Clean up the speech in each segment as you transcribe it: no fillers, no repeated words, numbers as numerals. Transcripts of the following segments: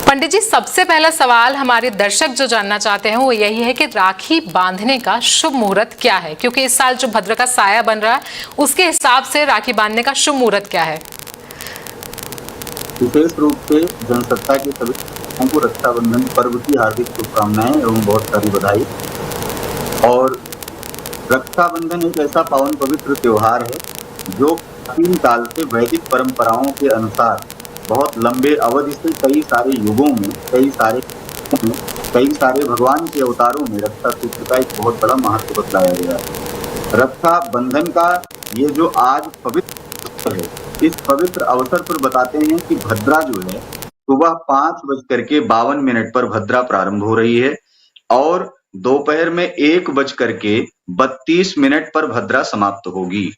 पंडित जी, सबसे पहला सवाल हमारे दर्शक जो जानना चाहते हैं वो यही है कि राखी बांधने का शुभ मुहूर्त क्या है, क्योंकि इस साल जो भद्र का साया बन रहा है उसके हिसाब से राखी बांधने का शुभ मुहूर्त क्या है। विशेष रूप से जनसत्ता के सभी लोगों को रक्षाबंधन पर्व की हार्दिक शुभकामनाएं एवं बहुत सारी बधाई। और रक्षाबंधन एक ऐसा पावन पवित्र त्योहार है जो प्राचीन काल से वैदिक परंपराओं के अनुसार बहुत लंबे अवधि से कई सारे युगों में कई सारे भगवान के अवतारों में रक्षा सूत्र का एक बहुत बड़ा महत्व बतलाया गया है। रक्षाबंधन का ये जो आज पवित्र है, इस पवित्र अवसर पर बताते हैं कि भद्रा जो है सुबह 5:52 पर भद्रा प्रारंभ हो रही है और दोपहर में 1:32 पर भद्रा समाप्त होगी।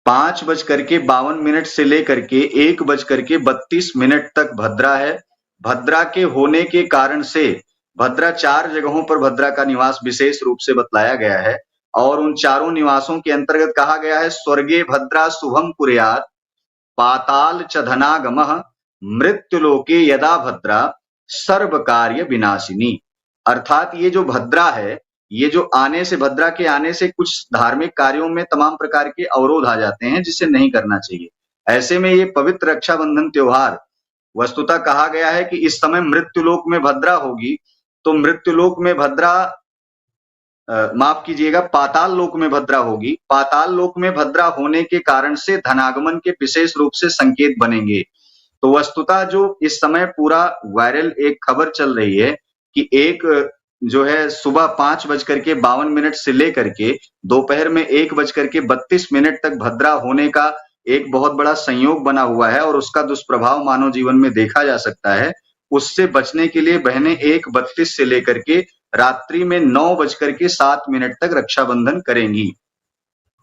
5:52 से लेकर के 1:32 तक भद्रा है। भद्रा के होने के कारण से भद्रा 4 जगहों पर भद्रा का निवास विशेष रूप से बतलाया गया है और उन चारों निवासों के अंतर्गत कहा गया है स्वर्गे भद्रा शुभम कुर्यात्, पाताल च धनागमः, मृत्युलोके यदा भद्रा सर्व कार्य विनाशिनी। अर्थात ये जो भद्रा है, ये जो भद्रा के आने से कुछ धार्मिक कार्यों में तमाम प्रकार के अवरोध आ जाते हैं जिसे नहीं करना चाहिए। ऐसे में ये पवित्र रक्षाबंधन त्योहार वस्तुतः कहा गया है कि इस समय मृत्युलोक में भद्रा होगी, तो मृत्युलोक में भद्रा माफ कीजिएगा, पाताल लोक में भद्रा होगी। पाताल लोक में भद्रा होने के कारण से धनागमन के विशेष रूप से संकेत बनेंगे। तो वस्तुतः जो इस समय पूरा वायरल एक खबर चल रही है कि एक जो है सुबह 5:52 से लेकर के दोपहर में 1:32 तक भद्रा होने का एक बहुत बड़ा संयोग बना हुआ है और उसका दुष्प्रभाव मानव जीवन में देखा जा सकता है। उससे बचने के लिए बहनें 1:32 से लेकर के रात्रि में 9:07 तक रक्षाबंधन करेंगी।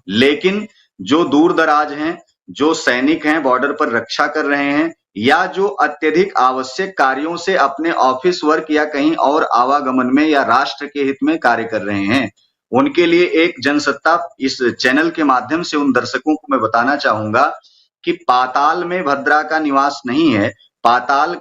लेकिन जो दूर दराज हैं, जो सैनिक हैं, बॉर्डर पर रक्षा कर रहे हैं या जो अत्यधिक आवश्यक कार्यों से अपने ऑफिस वर्क या कहीं और आवागमन में या राष्ट्र के हित में कार्य कर रहे हैं, उनके लिए एक जनसत्ता इस चैनल के माध्यम से उन दर्शकों को मैं बताना चाहूंगा कि पाताल में भद्रा का निवास नहीं है। पाताल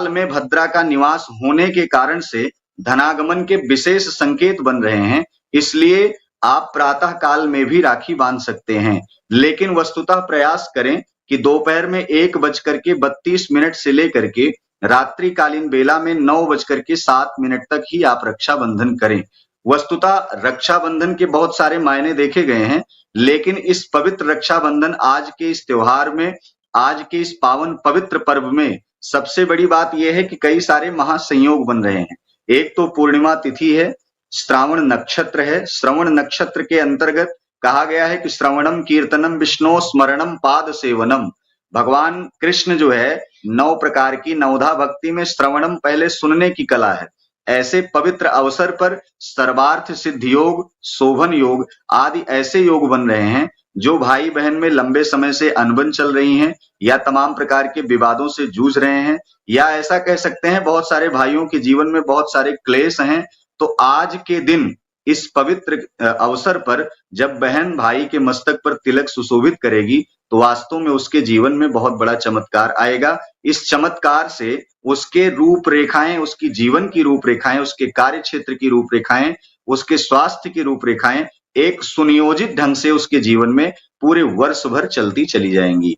में भद्रा का निवास होने के कारण से धनागमन के विशेष संकेत बन रहे हैं, इसलिए आप प्रातः काल में भी राखी बांध सकते हैं। लेकिन वस्तुतः प्रयास करें कि दोपहर में 1:32 से लेकर के रात्रिकालीन बेला में 9:07 तक ही आप रक्षाबंधन करें। वस्तुतः रक्षाबंधन के बहुत सारे मायने देखे गए हैं, लेकिन इस पवित्र रक्षाबंधन आज के इस त्योहार में, आज के इस पावन पवित्र पर्व में सबसे बड़ी बात यह है कि कई सारे महासंयोग बन रहे हैं। एक तो पूर्णिमा तिथि है, श्रावण नक्षत्र है। श्रवण नक्षत्र के अंतर्गत कहा गया है कि श्रवणम कीर्तनम विष्णु स्मरणम पाद सेवनम। भगवान कृष्ण जो है 9 प्रकार की नवधा भक्ति में श्रवणम पहले सुनने की कला है। ऐसे पवित्र अवसर पर सर्वार्थ सिद्धि योग, शोभन योग आदि ऐसे योग बन रहे हैं जो भाई बहन में लंबे समय से अनबन चल रही हैं या तमाम प्रकार के विवादों से जूझ रहे हैं, या ऐसा कह सकते हैं बहुत सारे भाइयों के जीवन में बहुत सारे क्लेश हैं। तो आज के दिन इस पवित्र अवसर पर जब बहन भाई के मस्तक पर तिलक सुशोभित करेगी तो वास्तव में उसके जीवन में बहुत बड़ा चमत्कार आएगा। इस चमत्कार से उसके रूपरेखाएं, उसकी जीवन की रूपरेखाएं, उसके कार्य क्षेत्र की रूपरेखाएं, उसके स्वास्थ्य की रूपरेखाएं एक सुनियोजित ढंग से उसके जीवन में पूरे वर्ष भर चलती चली जाएंगी।